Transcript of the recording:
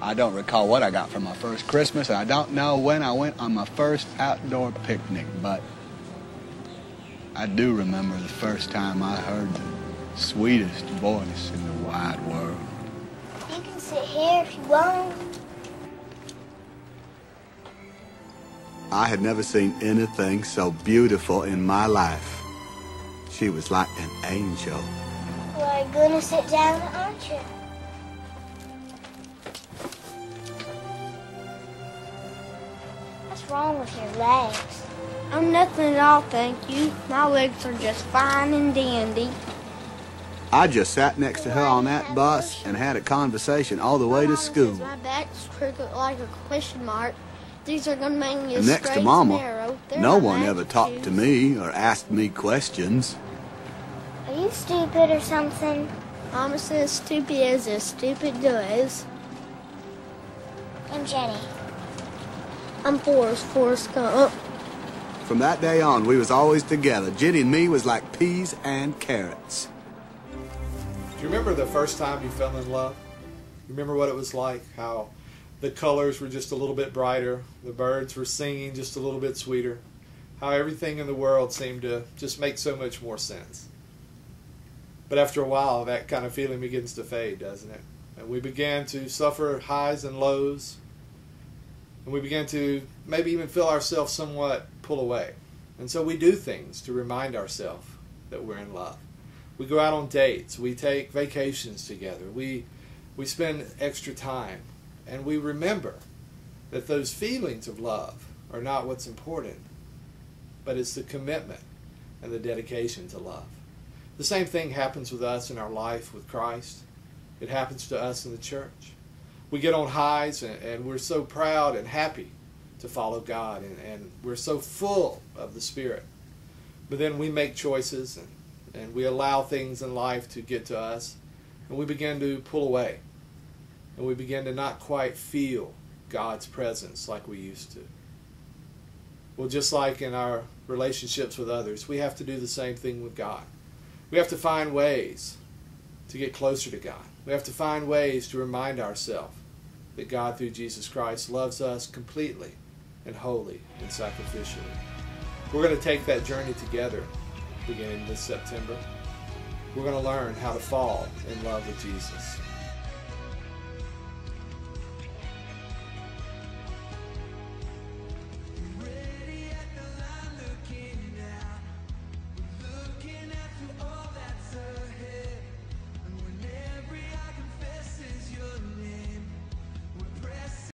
I don't recall what I got for my first Christmas, and I don't know when I went on my first outdoor picnic, but I do remember the first time I heard the sweetest voice in the wide world. You can sit here if you want. I had never seen anything so beautiful in my life. She was like an angel. Well, you're gonna sit down, aren't you? What's wrong with your legs? Oh, nothing at all, thank you. My legs are just fine and dandy. I just sat next to her on that bus and had a conversation all the way to school. My back's crooked like a question mark. These are gonna make me And next to Mama, no one ever talked to me or asked me questions. Are you stupid or something? Mama says stupid as stupid does. I'm Jenny. I'm Forrest Gump. From that day on, we was always together. Jenny and me was like peas and carrots. Do you remember the first time you fell in love? You remember what it was like? How the colors were just a little bit brighter, the birds were singing just a little bit sweeter, how everything in the world seemed to just make so much more sense. But after a while, that kind of feeling begins to fade, doesn't it? And we began to suffer highs and lows, and we began to maybe even feel ourselves somewhat pull away. And so we do things to remind ourselves that we're in love. We go out on dates, we take vacations together, we spend extra time, and we remember that those feelings of love are not what's important, but it's the commitment and the dedication to love. The same thing happens with us in our life with Christ. It happens to us in the church. We get on highs and we're so proud and happy to follow God, and we're so full of the Spirit. But then we make choices and we allow things in life to get to us, and we begin to pull away. And we begin to not quite feel God's presence like we used to. Well, just like in our relationships with others, we have to do the same thing with God. We have to find ways to get closer to God. We have to find ways to remind ourselves that God, through Jesus Christ, loves us completely and wholly and sacrificially. We're going to take that journey together beginning this September. We're going to learn how to fall in love with Jesus.